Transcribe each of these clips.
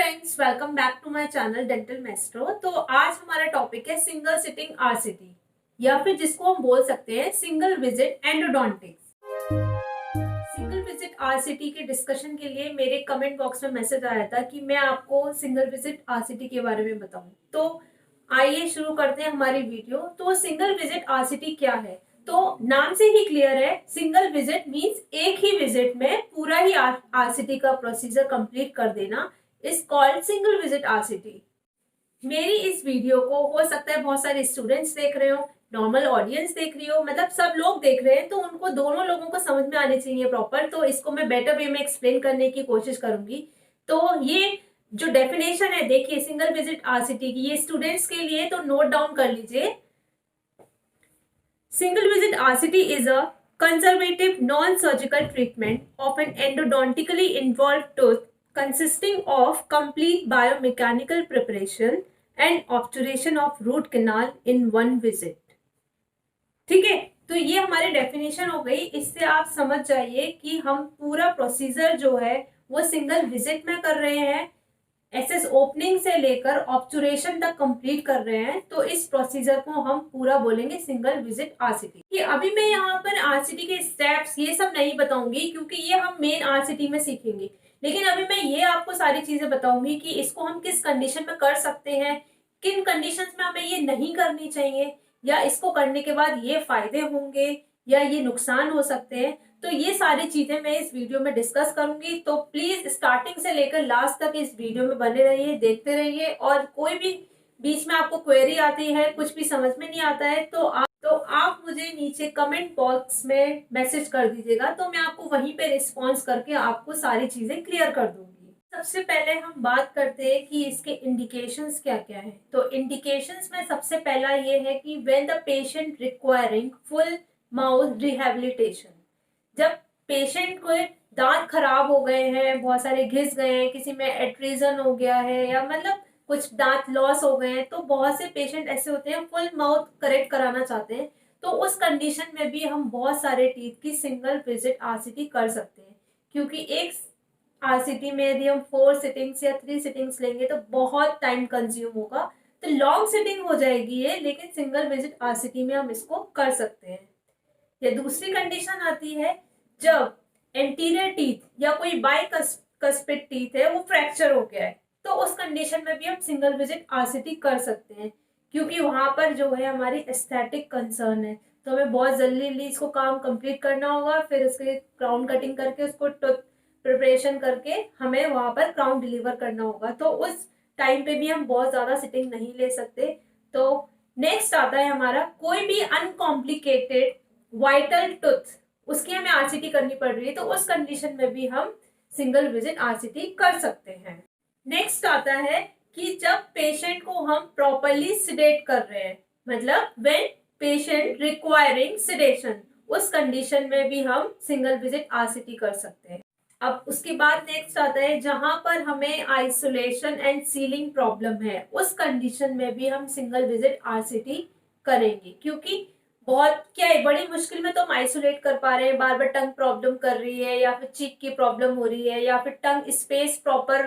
Friends, welcome back to my channel Dental Maestro. तो आज हमारा टॉपिक है सिंगल सिटिंग आरसीटी या फिर जिसको हम बोल सकते हैं single visit endodontics. Single visit RCT के डिस्कशन के लिए मेरे कमेंट बॉक्स में मैसेज आया था कि मैं आपको सिंगल विजिट आरसीटी के बारे में बताऊं। तो आइए शुरू करते हैं हमारी वीडियो। तो सिंगल विजिट आरसीटी क्या है? तो नाम से ही क्लियर है, सिंगल विजिट मींस एक ही विजिट में पूरा ही आरसीटी का प्रोसीजर कंप्लीट कर देना is called single visit RCT. मेरी इस वीडियो को हो सकता है बहुत सारे स्टूडेंट्स देख रहे हो, नॉर्मल ऑडियंस देख रही हो, मतलब सब लोग देख रहे हैं, तो उनको दोनों लोगों को समझ में आने चाहिए प्रॉपर। तो इसको मैं बेटर वे में एक्सप्लेन करने की कोशिश करूंगी। तो ये जो डेफिनेशन है, देखिए सिंगल विजिट आरसीटी की, ये स्टूडेंट्स के लिए तो नोट डाउन कर लीजिए। Single visit RCT is a conservative non-surgical treatment of an endodontically involved tooth consisting of complete biomechanical preparation and obturation of root canal in one visit. ठीक है, तो ये हमारी डेफिनेशन हो गई। इससे आप समझ जाइए कि हम पूरा प्रोसीजर जो है वो सिंगल विजिट में कर रहे हैं, एसएस ओपनिंग से लेकर ऑब्चुरेशन तक कंप्लीट कर रहे हैं। तो इस प्रोसीजर को हम पूरा बोलेंगे सिंगल विजिट आरसीटी। कि अभी मैं यहाँ पर आरसीटी के स्टेप्स ये सब नहीं बताऊंगी क्योंकि ये हम मेन आरसीटी में सीखेंगे, लेकिन अभी मैं ये आपको सारी चीजें बताऊंगी कि इसको हम किस कंडीशन में कर सकते हैं, किन कंडीशंस में हमें ये नहीं करनी चाहिए, या इसको करने के बाद ये फायदे होंगे या ये नुकसान हो सकते हैं। तो ये सारी चीजें मैं इस वीडियो में डिस्कस करूंगी। तो प्लीज स्टार्टिंग से लेकर लास्ट तक इस वीडियो में बने रहिए, देखते रहिए। और कोई भी बीच में आपको क्वेरी आती है, कुछ भी समझ में नहीं आता है, तो आप मुझे नीचे कमेंट बॉक्स में मैसेज कर दीजिएगा, तो मैं आपको वहीं पे रिस्पॉन्स करके आपको सारी चीजें क्लियर कर दूंगी। सबसे पहले हम बात करते हैं कि इसके इंडिकेशंस क्या क्या है। तो इंडिकेशंस में सबसे पहला ये है कि when the patient requiring full mouth rehabilitation, जब पेशेंट को दांत खराब हो गए हैं, बहुत सारे घिस गए हैं, किसी में एट्रीजन हो गया है, या मतलब कुछ दांत लॉस हो गए हैं, तो बहुत से पेशेंट ऐसे होते हैं फुल माउथ करेक्ट कराना चाहते हैं। तो उस कंडीशन में भी हम बहुत सारे टीथ की सिंगल विजिट आरसीटी कर सकते हैं, क्योंकि एक आरसीटी में यदि हम 4 सिटिंग्स या 3 सिटिंग्स लेंगे तो बहुत टाइम कंज्यूम होगा। तो लॉन्ग सिटिंग हो जाएगी ये, लेकिन सिंगल विजिट आरसीटी में हम इसको कर सकते हैं। या दूसरी कंडीशन आती है जब एंटीरियर टीथ या कोई बाइकस्पिड टीथ है वो फ्रैक्चर हो गया है, तो उस कंडीशन में भी हम सिंगल विजिट आरसीटी कर सकते हैं, क्योंकि वहां पर जो है हमारी एस्थेटिक कंसर्न है। तो हमें बहुत जल्दी इसको काम कंप्लीट करना होगा, फिर उसके क्राउन कटिंग करके उसको टूथ प्रिपरेशन करके हमें वहां पर क्राउन डिलीवर करना होगा। तो उस टाइम पे भी हम बहुत ज्यादा सिटिंग नहीं ले सकते। तो नेक्स्ट आता है हमारा कोई भी अनकॉम्प्लिकेटेड वाइटल टूथ, उसकी हमें आरसीटी करनी पड़ रही है, तो उस कंडीशन में भी हम सिंगल विजिट आरसीटी कर सकते हैं। नेक्स्ट आता है कि जब पेशेंट को हम प्रॉपरली सिडेट कर रहे हैं, मतलब व्हेन पेशेंट रिक्वायरिंग सिडेशन, उस कंडीशन में भी हम सिंगल विजिट आरसीटी कर सकते हैं। अब उसके बाद नेक्स्ट आता है जहां पर हमें आइसोलेशन एंड सीलिंग प्रॉब्लम है, उस कंडीशन में भी हम सिंगल विजिट आरसीटी करेंगे, क्योंकि बहुत क्या है, बड़ी मुश्किल में तो हम आइसोलेट कर पा रहे हैं, बार बार टंग प्रॉब्लम कर रही है, या फिर चीक की प्रॉब्लम हो रही है, या फिर टंग स्पेस प्रॉपर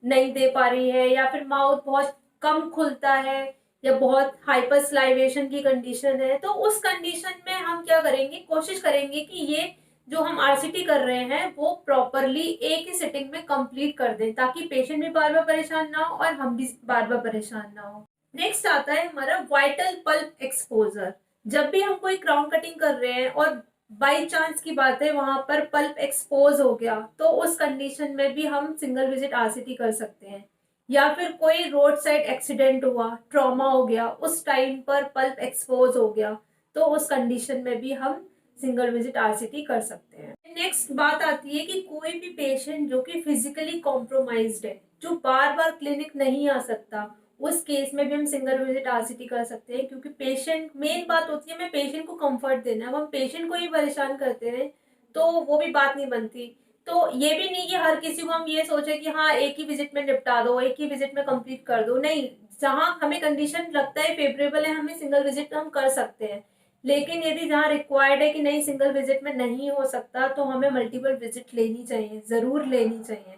नहीं दे पा रही है, या फिर माउथ बहुत कम खुलता है, या बहुत हाइपर स्लाइवेशन की कंडीशन है। तो उस कंडीशन में हम क्या करेंगे, कोशिश करेंगे कि ये जो हम आरसीटी कर रहे हैं वो प्रॉपरली एक ही सिटिंग में कंप्लीट कर दें, ताकि पेशेंट भी बार बार परेशान ना हो और हम भी बार बार परेशान ना हो। नेक्स्ट आता है हमारा वाइटल पल्प एक्सपोजर। जब भी हम कोई क्राउन कटिंग कर रहे हैं और बाई चांस की बात है वहां पर पल्प एक्सपोज हो गया, तो उस कंडीशन में भी हम सिंगल विजिट आरसीटी कर सकते हैं। या फिर कोई रोड साइड एक्सीडेंट हुआ, ट्रॉमा हो गया, उस टाइम पर पल्प एक्सपोज हो गया, तो उस कंडीशन में भी हम सिंगल विजिट आरसीटी कर सकते हैं। नेक्स्ट बात आती है कि कोई भी पेशेंट जो कि फिजिकली कॉम्प्रोमाइज्ड है, जो बार बार क्लिनिक नहीं आ सकता, उस केस में भी हम सिंगल विजिट आरसीटी कर सकते हैं, क्योंकि पेशेंट, मेन बात होती है हमें पेशेंट को कंफर्ट देना है। अब हम पेशेंट को ही परेशान करते हैं तो वो भी बात नहीं बनती। तो ये भी नहीं कि हर किसी को हम ये सोचे कि हाँ एक ही विजिट में निपटा दो, एक ही विजिट में कंप्लीट कर दो, नहीं। जहां हमें कंडीशन लगता है फेवरेबल है, हमें सिंगल विजिट हम कर सकते हैं। लेकिन यदि जहाँ रिक्वायर्ड है कि नहीं सिंगल विजिट में नहीं हो सकता, तो हमें मल्टीपल विजिट लेनी चाहिए, जरूर लेनी चाहिए।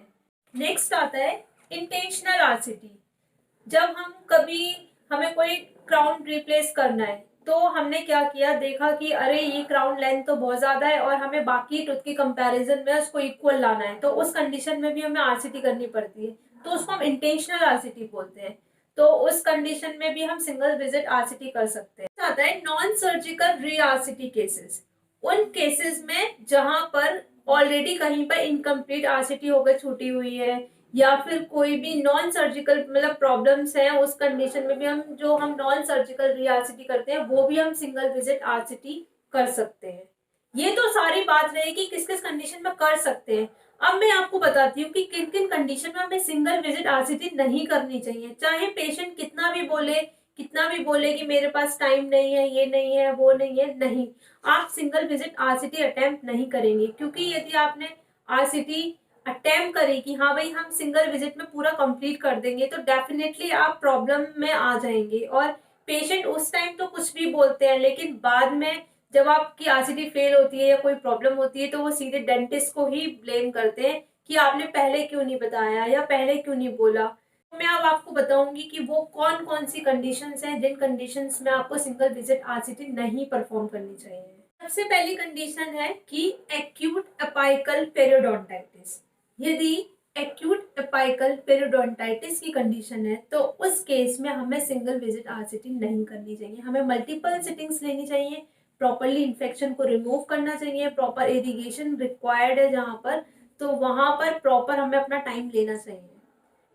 नेक्स्ट आता है इंटेंशनल आरसीटी, जब हम कभी हमें कोई क्राउन रिप्लेस करना है तो हमने क्या किया, देखा कि अरे ये क्राउन लेंथ तो बहुत ज्यादा है और हमें बाकी टूथ की कंपैरिजन में उसको इक्वल लाना है, तो उस कंडीशन में भी हमें आरसीटी करनी पड़ती है, तो उसको हम इंटेंशनल आरसीटी बोलते हैं। तो उस कंडीशन में भी हम सिंगल विजिट आरसीटी कर सकते हैं। आता है नॉन सर्जिकल री आरसीटी केसेस, उन केसेस में जहां पर ऑलरेडी कहीं पर इनकम्प्लीट आरसीटी होकर छूटी हुई है या फिर कोई भी नॉन सर्जिकल मतलब प्रॉब्लम्स हैं, उस कंडीशन में भी हम नॉन सर्जिकल री आरसीटी करते हैं वो भी हम सिंगल विजिट आरसीटी कर सकते हैं। ये तो सारी बात रहेगी किस किस कंडीशन में कर सकते हैं। अब मैं आपको बताती हूँ कि किन किन कंडीशन में हमें सिंगल विजिट आरसीटी नहीं करनी चाहिए, चाहे पेशेंट कितना भी बोले कि मेरे पास टाइम नहीं है, ये नहीं है, वो नहीं है, नहीं, आप सिंगल विजिट आरसीटी अटेम्प्ट नहीं करेंगे, क्योंकि यदि आपने आरसीटी अटेम्प्ट करी कि हाँ भाई हम सिंगल विजिट में पूरा कंप्लीट कर देंगे, तो डेफिनेटली आप प्रॉब्लम में आ जाएंगे। और पेशेंट उस टाइम तो कुछ भी बोलते हैं, लेकिन बाद में जब आपकी आरसीटी फेल होती है या कोई प्रॉब्लम होती है तो वो सीधे डेंटिस्ट को ही ब्लेम करते हैं कि आपने पहले क्यों नहीं बताया या पहले क्यों नहीं बोला। मैं अब आपको बताऊंगी कि वो कौन कौन सी कंडीशंस हैं जिन कंडीशंस में आपको सिंगल विजिट आरसीटी नहीं परफॉर्म करनी चाहिए। सबसे पहली कंडीशन है कि एक्यूट अपाइकल पेरियोडोंटाइटिस। यदि एक्यूट अपाइकल पेरियोडोंटाइटिस की कंडीशन है तो उस केस में हमें सिंगल विजिट आरसीटी नहीं करनी चाहिए, हमें मल्टीपल सिटिंग्स लेनी चाहिए, प्रॉपरली इन्फेक्शन को रिमूव करना चाहिए, प्रॉपर इरिगेशन रिक्वायर्ड है जहां पर, तो वहां पर प्रॉपर हमें अपना टाइम लेना चाहिए।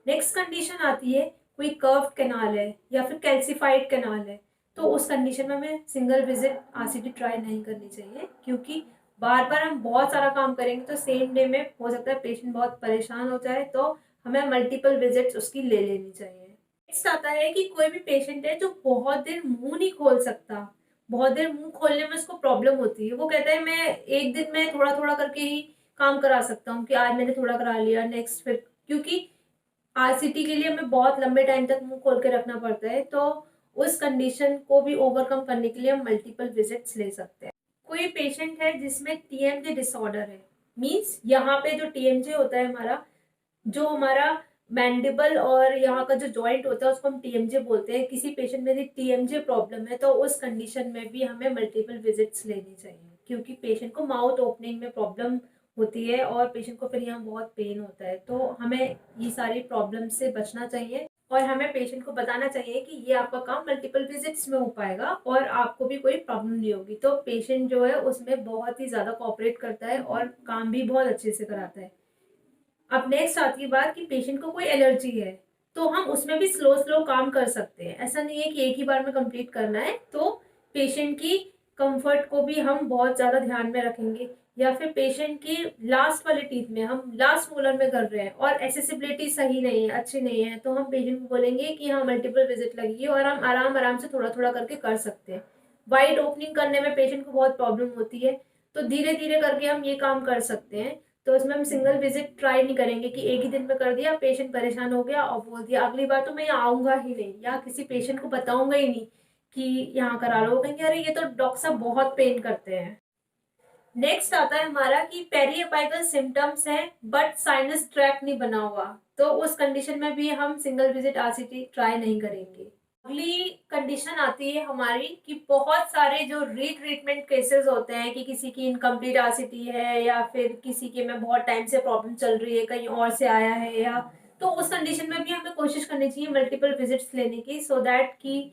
नेक्स्ट कंडीशन आती है कोई कर्व्ड कैनाल है या फिर कैल्सिफाइड कैनाल है, तो उस कंडीशन में हमें सिंगल विजिट आरसीटी ट्राई नहीं करनी चाहिए, क्योंकि बार बार हम बहुत सारा काम करेंगे तो सेम डे में हो सकता है पेशेंट बहुत परेशान हो जाए, तो हमें मल्टीपल विजिट्स उसकी ले लेनी चाहिए। नेक्स्ट आता है कि कोई भी पेशेंट है जो बहुत देर मुंह नहीं खोल सकता, बहुत देर मुंह खोलने में उसको प्रॉब्लम होती है, वो कहता है मैं एक दिन में थोड़ा थोड़ा करके ही काम करा सकता हूँ, कि आज मैंने थोड़ा करा लिया, नेक्स्ट फिर, क्योंकि आरसीटी के लिए हमें बहुत लंबे टाइम तक मुंह खोल के रखना पड़ता है, तो उस कंडीशन को भी ओवरकम करने के लिए हम मल्टीपल विजिट्स ले सकते हैं। कोई पेशेंट है जिसमें टीएमजे डिसऑर्डर है, मींस यहाँ पे जो टीएमजे होता है हमारा, जो हमारा मैंडिबल और यहाँ का जो जॉइंट होता है उसको हम टीएमजे बोलते हैं, किसी पेशेंट में यदि टीएमजे प्रॉब्लम है तो उस कंडीशन में भी हमें मल्टीपल विजिट्स लेनी चाहिए, क्योंकि पेशेंट को माउथ ओपनिंग में प्रॉब्लम होती है और पेशेंट को फिर यहाँ बहुत पेन होता है, तो हमें ये सारी प्रॉब्लम से बचना चाहिए और हमें पेशेंट को बताना चाहिए कि ये आपका काम मल्टीपल विजिट्स में हो पाएगा और आपको भी कोई प्रॉब्लम नहीं होगी, तो पेशेंट जो है उसमें बहुत ही ज्यादा कोऑपरेट करता है और काम भी बहुत अच्छे से कराता है। अब नेक्स्ट आती है बात कि पेशेंट को कोई एलर्जी है, तो हम उसमें भी स्लो स्लो काम कर सकते हैं, ऐसा नहीं है कि एक ही बार में कंप्लीट करना है, तो पेशेंट की कंफर्ट को भी हम बहुत ज़्यादा ध्यान में रखेंगे। या फिर पेशेंट की लास्ट वाले टीथ में हम लास्ट मोलर में कर रहे हैं और एसेसिबिलिटी सही नहीं है, अच्छी नहीं है, तो हम पेशेंट को बोलेंगे कि हाँ मल्टीपल विजिट लगेगी और हम आराम आराम से थोड़ा थोड़ा करके कर सकते हैं। वाइड ओपनिंग करने में पेशेंट को बहुत प्रॉब्लम होती है, तो धीरे धीरे करके हम ये काम कर सकते हैं, तो उसमें हम सिंगल विजिट ट्राई नहीं करेंगे कि एक ही दिन में कर दिया, पेशेंट परेशान हो गया और बोल दिया अगली बार तो मैं यहाँ आऊंगा ही नहीं या किसी पेशेंट को बताऊंगा ही नहीं कि यहाँ करा लो, कहेंगे अरे ये तो डॉक्टर साहब बहुत पेन करते हैं। नेक्स्ट आता है हमारा कि पेरीअपाइकल सिम्टम्स हैं बट साइनस ट्रैक नहीं बना हुआ, तो उस कंडीशन में भी हम सिंगल विजिट आरसीटी ट्राई नहीं करेंगे। अगली कंडीशन आती है हमारी कि बहुत सारे जो रीट्रीटमेंट केसेस होते हैं कि किसी की इनकम्प्लीट आरसीटी है या फिर किसी के में बहुत टाइम से प्रॉब्लम चल रही है, कहीं और से आया है, या तो उस कंडीशन में भी हमें कोशिश करनी चाहिए मल्टीपल विजिट्स लेने की, सो दैट कि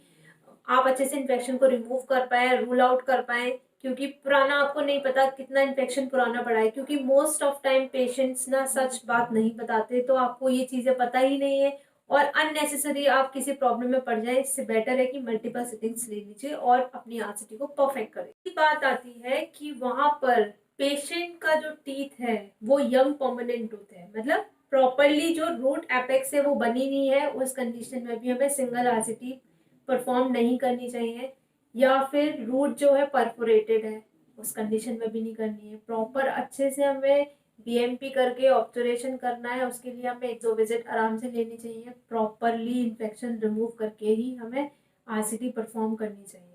आप अच्छे से इन्फेक्शन को रिमूव कर पाए, रूल आउट कर पाए, क्योंकि पुराना आपको नहीं पता कितना इन्फेक्शन पुराना पड़ा है, क्योंकि मोस्ट ऑफ टाइम पेशेंट्स ना सच बात नहीं बताते, तो आपको ये चीजें पता ही नहीं है और अननेसेसरी आप किसी प्रॉब्लम में पड़ जाए, इससे बेटर है कि मल्टीपल सिटिंग्स ले लीजिए और अपनी आरसीटी को परफेक्ट करें। बात आती है कि वहां पर पेशेंट का जो टीथ है वो यंग परमानेंट टूथ है, मतलब प्रॉपरली जो रूट एपेक्स है वो बनी नहीं है, उस कंडीशन में भी हमें सिंगल आरसीटी परफॉर्म नहीं करनी चाहिए। या फिर रूट जो है परफोरेटेड है, उस कंडीशन में भी नहीं करनी है, प्रॉपर अच्छे से हमें बीएमपी करके ऑब्जर्वेशन करना है, उसके लिए हमें एक दो विजिट आराम से लेनी चाहिए, प्रॉपरली इन्फेक्शन रिमूव करके ही हमें आरसीटी परफॉर्म करनी चाहिए।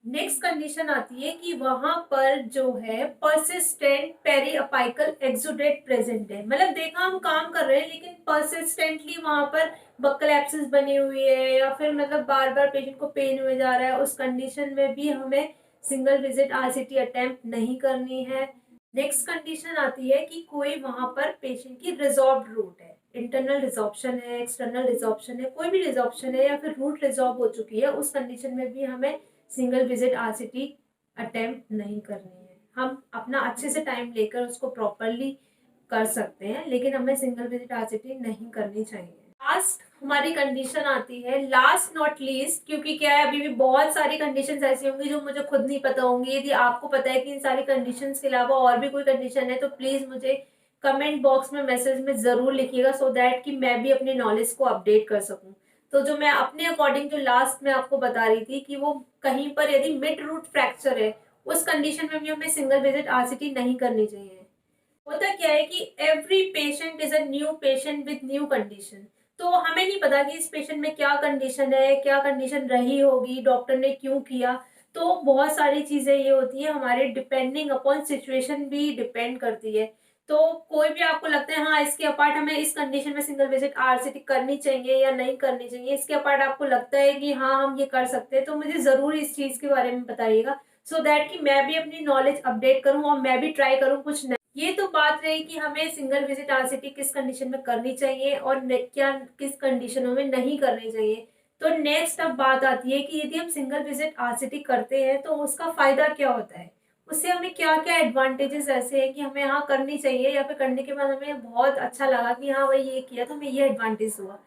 नेक्स्ट कंडीशन आती है कि वहां पर जो है परसिस्टेंट पेरीअपाइकल एक्सुडेट प्रेजेंट है, मतलब देखा हम काम कर रहे हैं लेकिन परसिस्टेंटली वहां पर बक्कल एब्सेस बनी हुई है या फिर मतलब बार बार पेशेंट को पेन हुए जा रहा है, उस कंडीशन में भी हमें सिंगल विजिट आरसीटी अटेम्प्ट नहीं करनी है। नेक्स्ट कंडीशन आती है कि कोई वहां पर पेशेंट की रिजॉल्व रूट है, इंटरनल रिजॉर्प्शन है, एक्सटर्नल रिजॉर्प्शन है, कोई भी रिजॉर्प्शन है या फिर रूट रिजॉल्व हो चुकी है, उस कंडीशन में भी हमें सिंगल विजिट आरसीटी अटेम्प्ट नहीं करनी है। हम अपना अच्छे से टाइम लेकर उसको प्रॉपरली कर सकते हैं लेकिन हमें सिंगल विजिट आरसीटी नहीं करनी चाहिए। लास्ट हमारी कंडीशन आती है, लास्ट नॉट लीस्ट, क्योंकि क्या है अभी भी बहुत सारी कंडीशंस ऐसी होंगी जो मुझे खुद नहीं पता होंगी। यदि आपको पता है कि इन सारी कंडीशंस के अलावा और भी कोई कंडीशन है तो प्लीज मुझे कमेंट बॉक्स में मैसेज में जरूर लिखिएगा, सो दैट कि मैं भी अपने नॉलेज को अपडेट कर सकूं। तो जो मैं अपने अकॉर्डिंग जो लास्ट में आपको बता रही थी कि वो कहीं पर यदि मिड रूट फ्रैक्चर है, उस कंडीशन में भी हमें सिंगल विजिट आरसीटी नहीं करनी चाहिए। होता क्या है कि every patient is a new patient with new condition, तो हमें नहीं पता कि इस पेशेंट में क्या कंडीशन है, क्या कंडीशन रही होगी, डॉक्टर ने क्यों किया। तो बहुत सारी चीजें ये होती है, हमारे डिपेंडिंग अपॉन सिचुएशन भी डिपेंड करती है। तो कोई भी आपको लगता है हाँ इसके अपार्ट हमें इस कंडीशन में सिंगल विजिट आरसीटी करनी चाहिए या नहीं करनी चाहिए, इसके अपार्ट आपको लगता है कि हाँ हम ये कर सकते हैं, तो मुझे जरूर इस चीज के बारे में बताइएगा, सो दैट कि मैं भी अपनी नॉलेज अपडेट करूं और मैं भी ट्राई करूं कुछ। ये तो बात रही कि हमें सिंगल विजिट आरसीटी किस कंडीशन में करनी चाहिए और क्या किस कंडीशनों में नहीं करनी चाहिए। तो नेक्स्ट अब बात आती है कि यदि हम सिंगल विजिट आरसीटी करते हैं तो उसका फायदा क्या होता है, उससे हमें क्या क्या एडवांटेजेस ऐसे हैं कि हमें हाँ करनी चाहिए या फिर करने के बाद हमें बहुत अच्छा लगा कि हाँ भाई ये किया तो हमें ये एडवांटेज हुआ।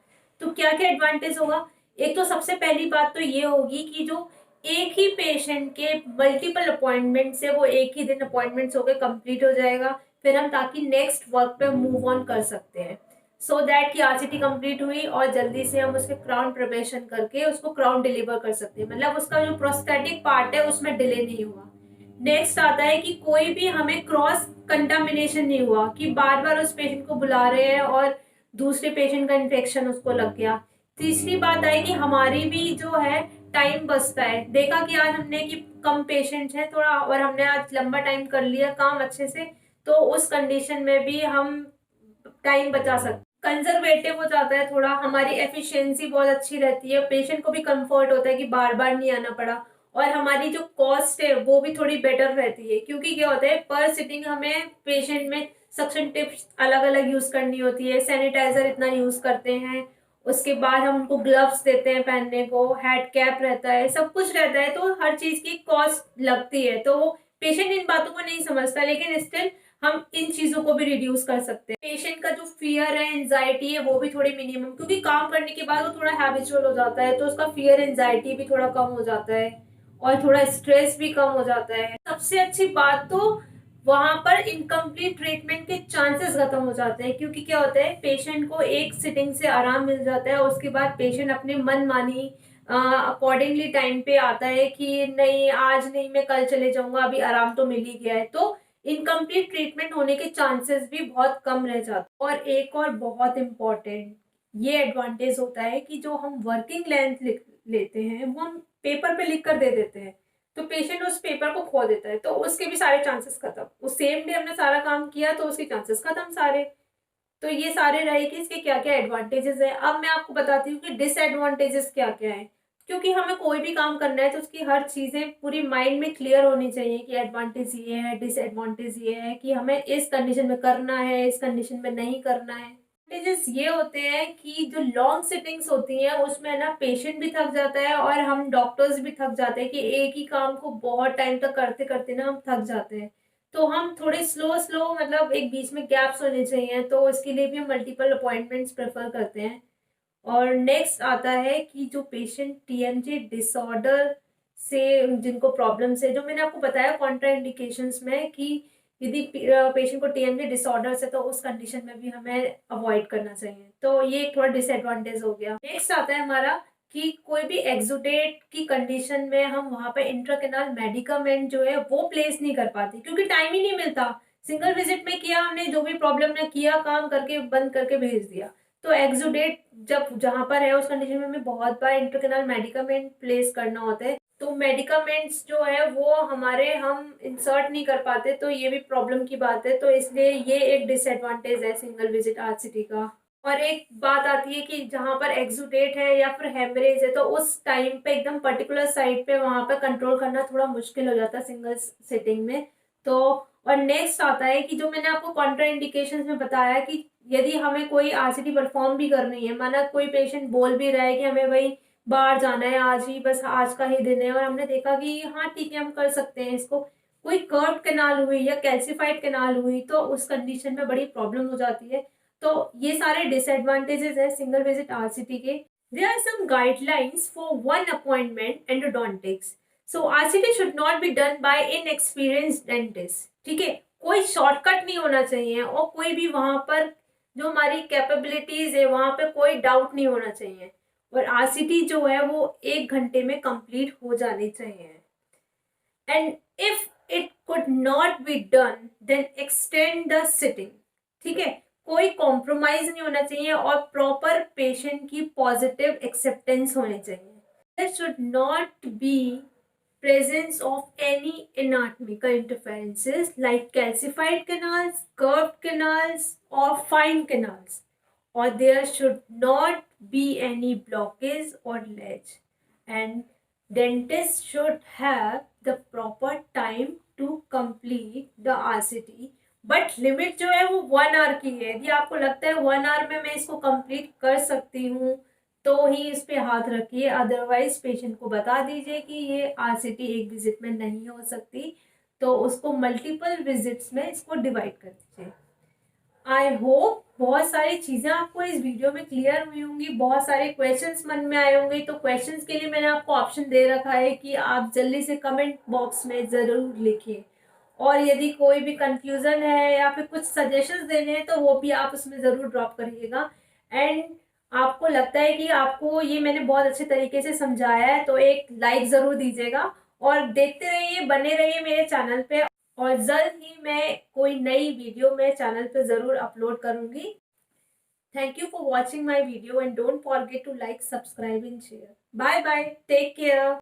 तो क्या क्या एडवांटेज होगा, एक तो सबसे पहली बात तो ये होगी कि जो एक ही पेशेंट के मल्टीपल अपॉइंटमेंट से वो एक ही दिन अपॉइंटमेंट्स होकर कंप्लीट हो जाएगा, फिर हम ताकि नेक्स्ट वर्क पे मूव ऑन कर सकते हैं, सो दैट कि आरसीटी कंप्लीट हुई और जल्दी से हम उसके क्राउन प्रिपरेशन करके उसको क्राउन डिलीवर कर सकते हैं, मतलब उसका जो प्रोस्थेटिक पार्ट है उसमें डिले नहीं हुआ। नेक्स्ट आता है कि कोई भी हमें क्रॉस कंटामिनेशन नहीं हुआ कि बार बार उस पेशेंट को बुला रहे हैं और दूसरे पेशेंट का इन्फेक्शन उसको लग गया। तीसरी बात है कि हमारी भी जो है टाइम बचता है, देखा कि आज हमने कि कम पेशेंट्स हैं थोड़ा और हमने आज लंबा टाइम कर लिया काम अच्छे से, तो उस कंडीशन में भी हम टाइम बचा सकते, कंजर्वेटिव हो जाता है थोड़ा, हमारी एफिशिएंसी बहुत अच्छी रहती है, पेशेंट को भी कंफर्ट होता है कि बार बार नहीं आना पड़ा, और हमारी जो कॉस्ट है वो भी थोड़ी बेटर रहती है, क्योंकि क्या होता है पर सिटिंग हमें पेशेंट में सक्शन टिप्स अलग अलग यूज करनी होती है, सैनिटाइजर इतना यूज करते हैं, उसके बाद हम उनको ग्लव्स देते हैं पहनने को, हेड कैप रहता है, सब कुछ रहता है, तो हर चीज की कॉस्ट लगती है, तो पेशेंट इन बातों को नहीं समझता, लेकिन स्टिल हम इन चीजों को भी रिड्यूस कर सकते हैं। पेशेंट का जो फियर है, एंजाइटी है, वो भी थोड़ी मिनिमम, क्योंकि काम करने के बाद वो थोड़ा हैबिचुअल हो जाता है, तो उसका फियर एंजाइटी भी थोड़ा कम हो जाता है और थोड़ा स्ट्रेस भी कम हो जाता है। सबसे अच्छी बात तो वहां पर इनकम्प्लीट ट्रीटमेंट के चांसेस खत्म हो जाते हैं, क्योंकि क्या होता है पेशेंट को एक सिटिंग से आराम मिल जाता है, उसके बाद पेशेंट अपने मन मानी अकॉर्डिंगली टाइम पे आता है कि नहीं आज नहीं मैं कल चले जाऊंगा, अभी आराम तो मिल ही गया है, तो इनकम्प्लीट ट्रीटमेंट होने के चांसेस भी बहुत कम रह जाते हैं। और एक और बहुत इंपॉर्टेंट ये एडवांटेज होता है कि जो हम वर्किंग लेंथ लेते हैं वो हम पेपर पे लिख कर दे देते हैं, तो पेशेंट उस पेपर को खो देता है, तो उसके भी सारे चांसेस खत्म, उस सेम डे हमने सारा काम किया तो उसके चांसेस खत्म सारे। तो ये सारे रहे कि इसके क्या क्या एडवांटेजेस है। अब मैं आपको बताती हूँ कि डिसएडवांटेजेस क्या क्या है, क्योंकि हमें कोई भी काम करना है तो उसकी हर चीजें पूरी माइंड में क्लियर होनी चाहिए कि एडवांटेज ये है, डिसएडवांटेज ये है, कि हमें इस कंडीशन में करना है, इस कंडीशन में नहीं करना है। एडवांटेजेस ये होते हैं कि जो लॉन्ग सिटिंग्स होती हैं उसमें ना पेशेंट भी थक जाता है और हम डॉक्टर्स भी थक जाते हैं कि एक ही काम को बहुत टाइम तक करते करते ना हम थक जाते हैं, तो हम थोड़े स्लो स्लो मतलब एक बीच में गैप्स होने चाहिए, तो इसके लिए भी हम मल्टीपल अपॉइंटमेंट्स प्रेफर करते हैं। और नेक्स्ट आता है कि जो पेशेंट टीएमजे डिसऑर्डर से जिनको प्रॉब्लम्स है, जो मैंने आपको बताया कॉन्ट्राइंडिकेशंस में कि यदि पेशेंट को टीएमजे डिसऑर्डर है तो उस कंडीशन में भी हमें अवॉइड करना चाहिए, तो ये एक थोड़ा डिसएडवांटेज हो गया। नेक्स्ट आता है हमारा कि कोई भी एक्सुडेट की कंडीशन में हम वहां पे इंट्राकेनाल मेडिकामेंट जो है वो प्लेस नहीं कर पाते, क्योंकि टाइम ही नहीं मिलता। सिंगल विजिट में किया हमने जो भी प्रॉब्लम ने किया, काम करके बंद करके भेज दिया, तो एक्सुडेट जब जहां पर है उस कंडीशन में हमें बहुत बार इंट्राकेनाल मेडिकामेंट प्लेस करना होता है, तो मेडिकामेंट्स जो है वो हमारे हम इंसर्ट नहीं कर पाते, तो ये भी प्रॉब्लम की बात है। तो इसलिए ये एक डिसएडवांटेज है सिंगल विजिट आरसीटी का। और एक बात आती है कि जहाँ पर एक्सुडेट है या फिर हेमरेज है, तो उस टाइम पे एकदम पर्टिकुलर साइड पे वहां पे कंट्रोल करना थोड़ा मुश्किल हो जाता है सिंगल सिटिंग में। तो और नेक्स्ट आता है कि जो मैंने आपको कॉन्ट्रा इंडिकेशन में बताया कि यदि हमें कोई आरसीटी परफॉर्म भी करनी है, माना कोई पेशेंट बोल भी रहा है कि हमें भाई बाहर जाना है आज ही, बस आज का ही दिन है, और हमने देखा कि हाँ ठीक है हम कर सकते हैं इसको, कोई कर्व कैनाल हुई या कैल्सिफाइड कैनाल हुई, तो उस कंडीशन में बड़ी प्रॉब्लम हो जाती है। तो ये सारे डिसएडवांटेजेस है सिंगल विजिट आरसीटी के। There are some guidelines for one appointment endodontics. So RCT should not be done by inexperienced dentist. ठीक है, कोई शॉर्टकट नहीं होना चाहिए और कोई भी वहां पर जो हमारी कैपेबिलिटीज है वहां पे कोई डाउट नहीं होना चाहिए, और आरसीटी जो है वो 1 घंटे में कंप्लीट हो जानी चाहिए। And if it could not be done then extend the sitting. ठीक है, कोई कॉम्प्रोमाइज नहीं होना चाहिए और प्रॉपर पेशेंट की पॉजिटिव एक्सेप्टेंस होनी चाहिए। There should not be presence of any anatomical interferences like calcified canals, curved canals, or fine canals, or there should not be any blockage or ledge. And dentist should have the proper time to complete the RCT. But limit जो है वो 1 our की है। यदि आपको लगता है 1 our में मैं इसको कंप्लीट कर सकती हूँ तो ही इस पे हाथ रखिए, अदरवाइज पेशेंट को बता दीजिए कि ये आरसीटी एक विजिट में नहीं हो सकती, तो उसको मल्टीपल विजिट्स में इसको डिवाइड कर दीजिए। आई होप बहुत सारी चीजें आपको इस वीडियो में क्लियर हुई होंगी, बहुत सारे क्वेश्चंस मन में आए होंगे। तो क्वेश्चंस के लिए मैंने आपको ऑप्शन दे रखा है कि आप जल्दी से कमेंट बॉक्स में जरूर लिखिए, और यदि कोई भी कंफ्यूजन है या फिर कुछ सजेशंस देने हैं तो वो भी आप उसमें जरूर ड्रॉप करिएगा। एंड आपको लगता है कि आपको ये मैंने बहुत अच्छे तरीके से समझाया है तो एक लाइक जरूर दीजिएगा, और देखते रहिए, बने रहिए मेरे चैनल पे, और जल्द ही मैं कोई नई वीडियो मेरे चैनल पे जरूर अपलोड करूंगी। Thank you for watching my video and don't forget to like, subscribe and share. Bye bye, take care.